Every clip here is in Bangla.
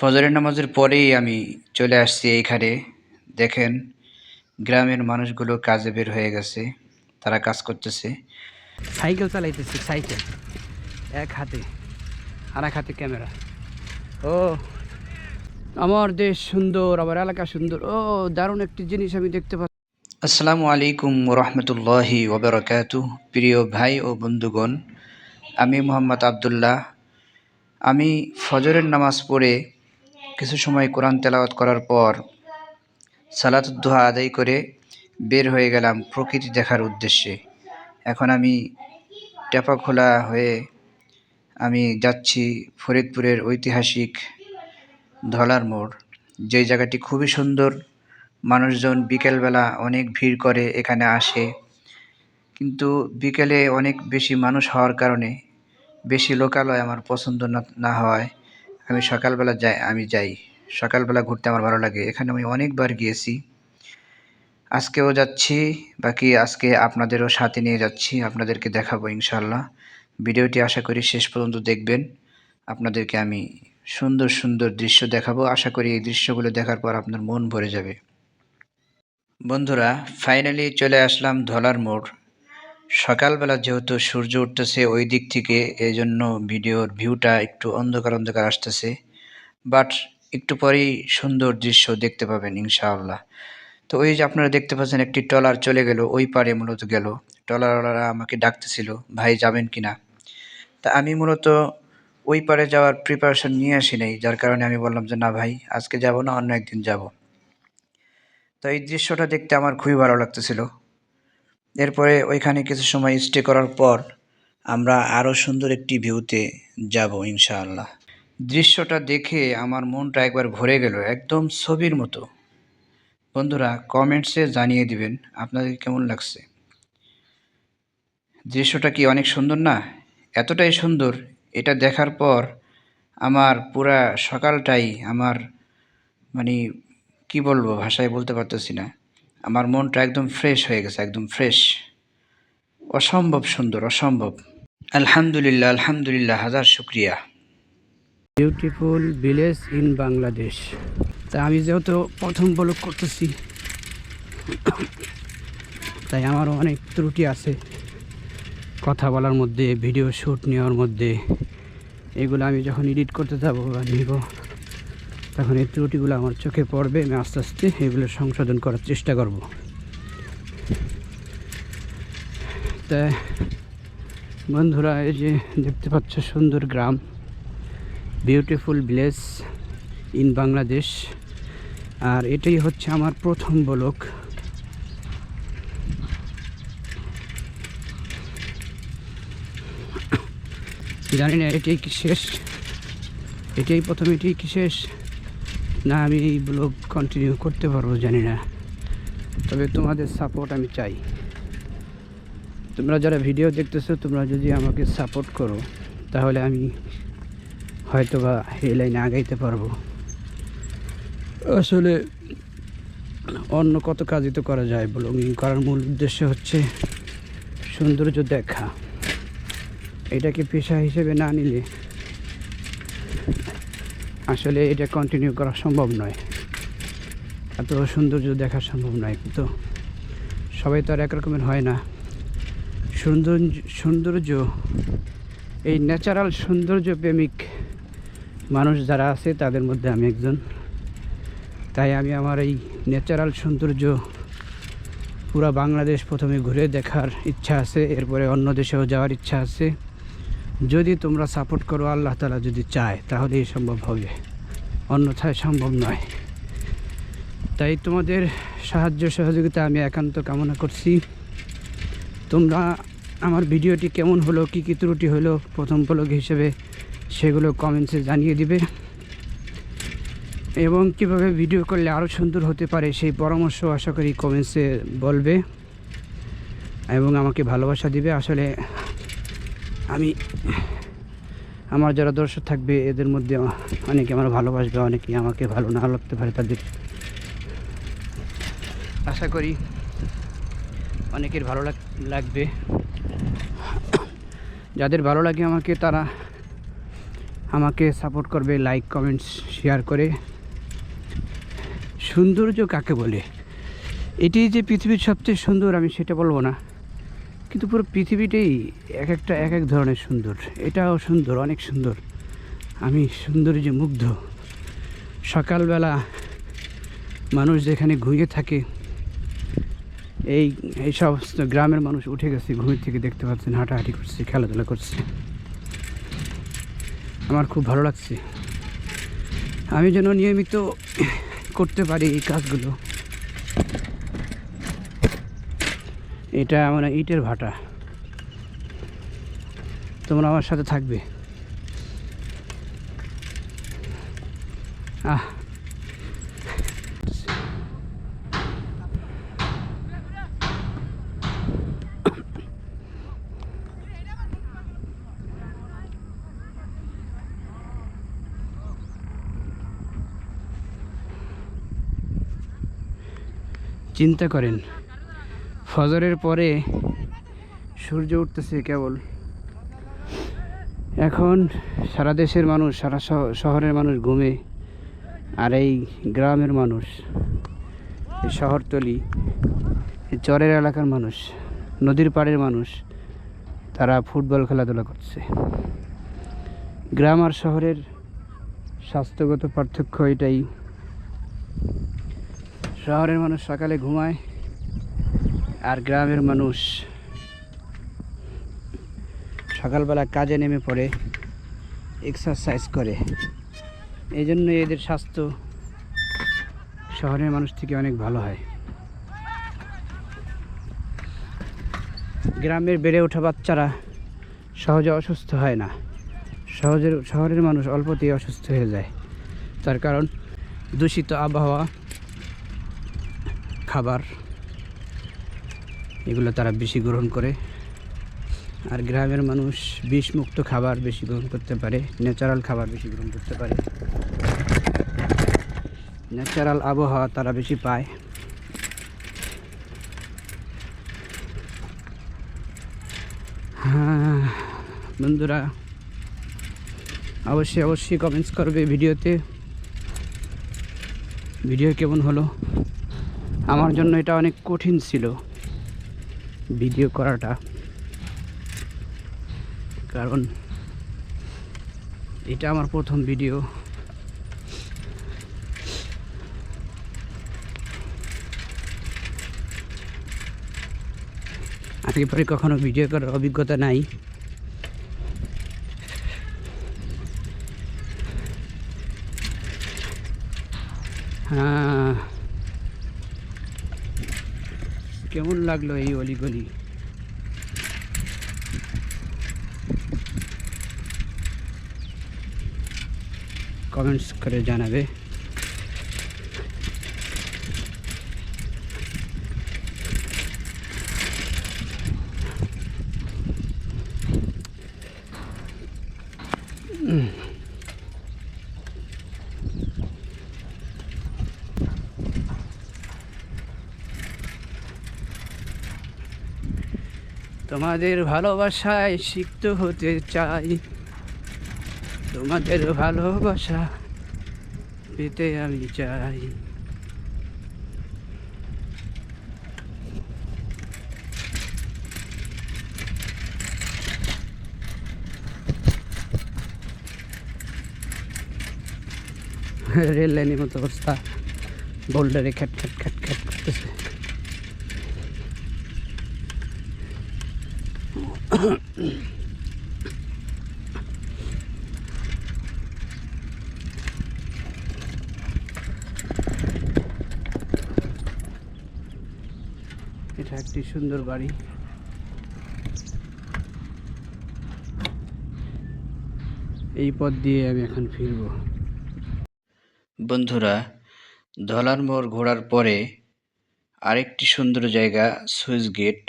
ফজরের নামাজের পরেই আমি চলে আসছি এইখানে। দেখেন, গ্রামের মানুষগুলো কাজে বের হয়ে গেছে, তারা কাজ করতেছে। সাইকেল চালাইতেছে, সাইকেল এক হাতে আর এক হাতে ক্যামেরা। ও আমার দেশ সুন্দর, আমার এলাকা সুন্দর। ও দারুণ একটি জিনিস আমি দেখতে পাচ্ছি। আসসালামু আলাইকুম রহমতুল্লাহি ওবরাকাতুহ। প্রিয় ভাই ও বন্ধুগণ, আমি মোহাম্মদ আবদুল্লাহ। আমি ফজরের নামাজ পড়ে কিছু সময় কোরআন তেলাওয়াত করার পর সালাতুদ দুহা আদায় করে বের হয়ে গেলাম প্রকৃতি দেখার উদ্দেশ্যে। এখন আমি টেপাখোলা হয়ে আমি যাচ্ছি ফরিদপুরের ঐতিহাসিক ধলার মোড়, যেই জায়গাটি খুবই সুন্দর। মানুষজন বিকেলবেলা অনেক ভিড় করে এখানে আসে, কিন্তু বিকেলে অনেক বেশি মানুষ হওয়ার কারণে বেশি লোকালয় আমার পছন্দ না হওয়ায় আমি যাই সকালবেলা ঘুরতে আমার ভালো লাগে। এখানে আমি অনেকবার গিয়েছি, আজকেও যাচ্ছি। বাকি আজকে আপনাদেরও সাথে নিয়ে যাচ্ছি, আপনাদেরকে দেখাবো ইনশাআল্লাহ। ভিডিওটি আশা করি শেষ পর্যন্ত দেখবেন। আপনাদেরকে আমি সুন্দর সুন্দর দৃশ্য দেখাবো। আশা করি এই দৃশ্যগুলো দেখার পর আপনার মন ভরে যাবে। বন্ধুরা, ফাইনালি চলে আসলাম ধলার মোড়। সকালবেলা যেহেতু সূর্য উঠতেছে ওই দিক থেকে, এই জন্য ভিডিওর ভিউটা একটু অন্ধকার অন্ধকার আসতেছে, বাট একটু পরেই সুন্দর দৃশ্য দেখতে পাবেন ইনশাআল্লাহ। তো ওই যে আপনারা দেখতে পাচ্ছেন একটি ট্রলার চলে গেল, ওই পারে মূলত গেল। ট্রলারওয়ালারা আমাকে ডাকতেছিল, ভাই যাবেন কিনা। তা আমি মূলত ওই পারে যাওয়ার প্রিপারেশন নিয়ে আসি নাই, যার কারণে আমি বললাম যে না ভাই, আজকে যাব না, অন্য একদিন যাব। তো এই দৃশ্যটা দেখতে আমার খুবই ভালো লাগতেছিল। এরপরে ওইখানে কিছু সময় স্টে করার পর আমরা আরও সুন্দর একটি ভিউতে যাব ইনশাআল্লাহ। দৃশ্যটা দেখে আমার মনটা একবার ভরে গেল, একদম ছবির মতো। বন্ধুরা, কমেন্টসে জানিয়ে দিবেন আপনাদের কেমন লাগছে। দৃশ্যটা কি অনেক সুন্দর না? এতটাই সুন্দর, এটা দেখার পর আমার পুরা সকালটাই আমার মানে কি বলবো, ভাষায় বলতে পারতেছি না। আমার মনটা একদম ফ্রেশ হয়ে গেছে, একদম ফ্রেশ। অসম্ভব সুন্দর, অসম্ভব। আলহামদুলিল্লাহ, আলহামদুলিল্লাহ, হাজার শুক্রিয়া। Beautiful village in Bangladesh. তা আমি যেহেতু প্রথম ব্লগ করতেছি, তাই আমারও অনেক ত্রুটি আছে কথা বলার মধ্যে, ভিডিও শ্যুট নেওয়ার মধ্যে। এগুলো আমি যখন এডিট করতে যাবো বা নিব, তখন এই ত্রুটিগুলো আমার চোখে পড়বে। আমি আস্তে আস্তে এগুলো সংশোধন করার চেষ্টা করব। তা বন্ধুরা, এই যে দেখতে পাচ্ছ সুন্দর গ্রাম, বিউটিফুল ভিলেজ ইন বাংলাদেশ। আর এটাই হচ্ছে আমার প্রথম ব্লগ। জানি না এটাই কি শেষ, এটাই প্রথম, এটাই কি শেষ, না আমি এই ব্লগ কন্টিনিউ করতে পারবো জানি না। তবে তোমাদের সাপোর্ট আমি চাই। তোমরা যারা ভিডিও দেখতেছো, তোমরা যদি আমাকে সাপোর্ট করো, তাহলে আমি হয়তো বা এই লাইনে আগাইতে পারবো। আসলে অন্য কত কাজই তো করা যায়। ব্লগিং করার মূল উদ্দেশ্য হচ্ছে সৌন্দর্য দেখা। এটাকে পেশা হিসেবে না নিলে আসলে এটা কন্টিনিউ করা সম্ভব নয়, এত সৌন্দর্য দেখা সম্ভব নয়। কিন্তু সবাই তো আর একরকমের হয় না। সৌন্দর্য, এই ন্যাচারাল সৌন্দর্য প্রেমিক মানুষ যারা আছে, তাদের মধ্যে আমি একজন। তাই আমি আমার এই ন্যাচারাল সৌন্দর্য পুরা বাংলাদেশ প্রথমে ঘুরে দেখার ইচ্ছা আছে, এরপরে অন্য দেশেও যাওয়ার ইচ্ছা আছে। যদি তোমরা সাপোর্ট করো, আল্লাহ তাআলা যদি চায়, তাহলেই সম্ভব হবে, অন্যথায় সম্ভব নয়। তাই তোমাদের সাহায্য সহযোগিতা আমি একান্ত কামনা করছি। তোমরা আমার ভিডিওটি কেমন হলো, কী কী ত্রুটি হলো প্রথম ব্লগ হিসেবে, সেগুলো কমেন্টসে জানিয়ে দিবে। এবং কীভাবে ভিডিও করলে আরও সুন্দর হতে পারে সেই পরামর্শ আশা করি কমেন্টসে বলবে এবং আমাকে ভালোবাসা দিবে। আসলে আমি, আমার যারা দর্শক থাকবে, এদের মধ্যে অনেকে আমার ভালোবাসবে, অনেকেই আমাকে ভালো না লাগতে পারে। তাদের আশা করি অনেকের ভালো লাগবে। যাদের ভালো লাগে আমাকে, তারা আমাকে সাপোর্ট করবে লাইক কমেন্টস শেয়ার করে। সৌন্দর্য কাকে বলে? এটি যে পৃথিবীর সবচেয়ে সুন্দর আমি সেটা বলবো না, কিন্তু পুরো পৃথিবীটাই এক এক ধরনের সুন্দর। এটাও সুন্দর, অনেক সুন্দর। আমি সৌন্দর্যে মুগ্ধ। সকালবেলা মানুষ যেখানে ঘুমিয়ে থাকে, এই সমস্ত গ্রামের মানুষ উঠে গেছে ঘুমের থেকে, দেখতে পাচ্ছেন হাঁটাহাঁটি করছে, খেলাধুলা করছে। আমার খুব ভালো লাগছে। আমি যেন নিয়মিত করতে পারি এই কাজগুলো। এটা মানে ইটের ভাটা। তোমরা আমার সাথে থাকবে। চিন্তা করেন, ফজরের পরে সূর্য উঠতেছে কেবল। এখন সারা দেশের মানুষ, সারা শহরের মানুষ ঘুমে, আর এই গ্রামের মানুষ, এই শহরতলি, এই চরের এলাকার মানুষ, নদীর পাড়ের মানুষ, তারা ফুটবল খেলাধুলা করছে। গ্রাম আর শহরের স্বাস্থ্যগত পার্থক্য এটাই। শহরের মানুষ সকালে ঘুমায়, আর গ্রামের মানুষ সকালবেলা কাজে নেমে পড়ে, এক্সারসাইজ করে। এই জন্য এদের স্বাস্থ্য শহরের মানুষ থেকে অনেক ভালো হয়। গ্রামের বেড়ে ওঠা বাচ্চারা সহজে অসুস্থ হয় না। শহরের মানুষ অল্পতেই অসুস্থ হয়ে যায়। তার কারণ দূষিত আবহাওয়া, খাবার, এগুলো তারা বেশি গ্রহণ করে। আর গ্রামের মানুষ বিষমুক্ত খাবার বেশি গ্রহণ করতে পারে, ন্যাচারাল খাবার বেশি গ্রহণ করতে পারে, ন্যাচারাল আবহাওয়া তারা বেশি পায়। হ্যাঁ বন্ধুরা, অবশ্যই কমেন্টস করবে ভিডিওতে। ভিডিও কেমন হলো? আমার জন্য এটা অনেক কঠিন ছিল ভিডিও করাটা, কারণ এটা আমার প্রথম ভিডিও। আগে পরে কখনো ভিডিও করার অভিজ্ঞতা নাই। হ্যাঁ, কেমন লাগলো এই অলিগলি? কমেন্টস করে জানাবে। তোমাদের ভালোবাসায় সিক্ত হতে চাই, তোমাদের ভালোবাসা পেতে আমি চাই। রেল লাইনের মতো অবস্থা, বোল্ডারে খ্যাট খ্যাট খ্যাট খ্যাট করতেছে। এটা একটি সুন্দর বাড়ি। এই পথ দিয়ে আমি এখন ফিরব। বন্ধুরা, ধলার মোড় ঘোরার পরে আরেকটি সুন্দর জায়গা সুইচ গেট।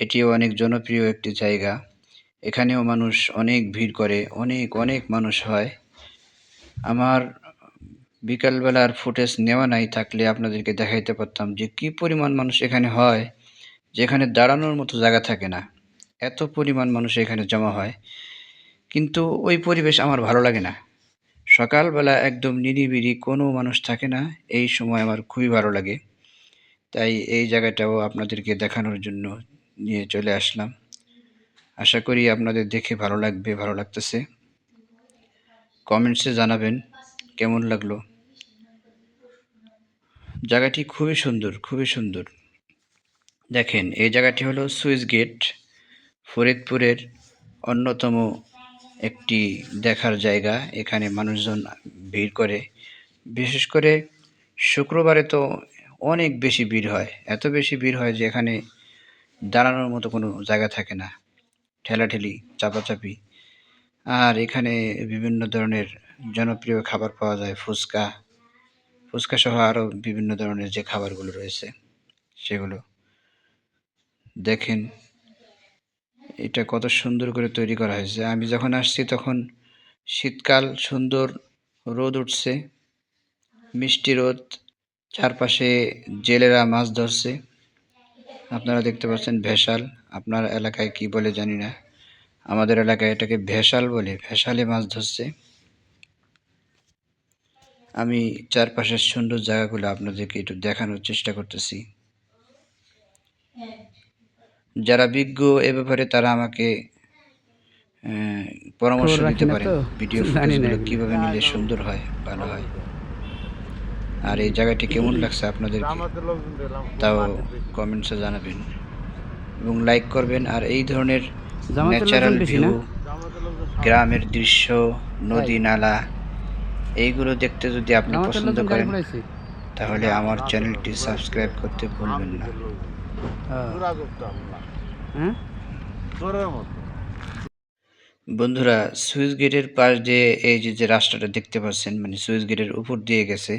এটিও অনেক জনপ্রিয় একটি জায়গা। এখানেও মানুষ অনেক ভিড় করে, অনেক অনেক মানুষ হয়। আমার বিকালবেলার ফুটেজ নেওয়া নাই, থাকলে আপনাদেরকে দেখাইতে পারতাম যে কি পরিমাণ মানুষ এখানে হয়, যেখানে দাঁড়ানোর মতো জায়গা থাকে না, এত পরিমাণ মানুষ এখানে জমা হয়। কিন্তু ওই পরিবেশ আমার ভালো লাগে না। সকালবেলা একদম নিরিবিলি, কোনো মানুষ থাকে না। এই সময় আমার খুবই ভালো লাগে। তাই এই জায়গাটাও আপনাদেরকে দেখানোর জন্য নিয়ে চলে আসলাম। আশা করি আপনাদের দেখে ভালো লাগবে, ভালো লাগতেছে। কমেন্টসে জানাবেন কেমন লাগলো। জায়গাটি খুবই সুন্দর, খুবই সুন্দর। দেখেন, এই জায়গাটি হলো সুইচ গেট, ফরিদপুরের অন্যতম একটি দেখার জায়গা। এখানে মানুষজন ভিড় করে, বিশেষ করে শুক্রবারে তো অনেক বেশি ভিড় হয়। এত বেশি ভিড় হয় যে এখানে দাঁড়ানোর মতো কোনো জায়গা থাকে না, ঠেলাঠেলি, চাপাচাপি। আর এখানে বিভিন্ন ধরনের জনপ্রিয় খাবার পাওয়া যায়, ফুচকা, ফুচকা সহ আরও বিভিন্ন ধরনের যে খাবারগুলো রয়েছে সেগুলো। দেখেন এটা কত সুন্দর করে তৈরি করা হয়েছে। আমি যখন আসছি তখন শীতকাল, সুন্দর রোদ উঠছে, মিষ্টি রোদ, চারপাশে জেলেরা মাছ ধরছে। আপনারা দেখতে পাচ্ছেন ভেসাল, আপনার এলাকায় কি বলে জানি না, আমাদের এলাকায় এটাকে ভেসাল বলে। ভেসালে মাছ ধরছে। আমি চারপাশের সুন্দর জায়গাগুলো আপনাদেরকে একটু দেখানোর চেষ্টা করতেছি। যারা বিজ্ঞ এ ব্যাপারে তারা আমাকে পরামর্শ দিতে পারেন ভিডিও ফুটেজগুলো কীভাবে নিলে সুন্দর হয়, ভালো হয়। আর এই জায়গাটি কেমন লাগছে আপনাদেরকে তাও কমেন্টসে জানাবেন এবং লাইক করবেন। আর এই ধরনের ন্যাচারাল ভিউ, গ্রামের দৃশ্য, নদী নালা, এইগুলো দেখতে যদি আপনি পছন্দ করেন তাহলে আমার চ্যানেলটি সাবস্ক্রাইব করতে ভুলবেন না। বন্ধুরা, সুইচ গেটের পাশ দিয়ে এই যে রাস্তাটা দেখতে পাচ্ছেন, মানে সুইচ গেটের উপর দিয়ে গেছে,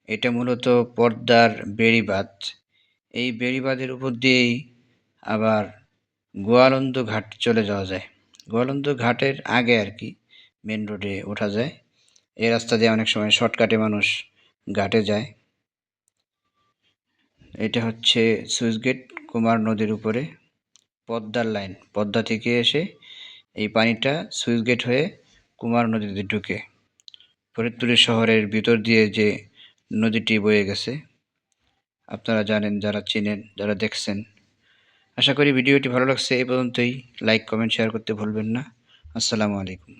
এটা মূলত পদ্মার বেড়িবাঁধ। এই বেড়িবাঁধের উপর দিয়েই আবার গোয়ালন্দ ঘাট চলে যাওয়া যায়। গোয়ালন্দ ঘাটের আগে আর কি মেন রোডে ওঠা যায়। এই রাস্তা দিয়ে অনেক সময় শর্টকাটে মানুষ ঘাটে যায়। এটা হচ্ছে সুইচ গেট, কুমার নদীর উপরে পদ্মার লাইন। পদ্মা থেকে এসে এই পানিটা সুইচ গেট হয়ে কুমার নদীতে ঢুকে ফরিদপুরের শহরের ভিতর দিয়ে যে নদীটি বয়ে গেছে। আপনারা জানেন, যারা চেনেন, যারা দেখছেন। আশা করি ভিডিওটি ভালো লাগছে। এই পর্যন্তই। লাইক, কমেন্ট, শেয়ার করতে ভুলবেন না। আসসালামু আলাইকুম।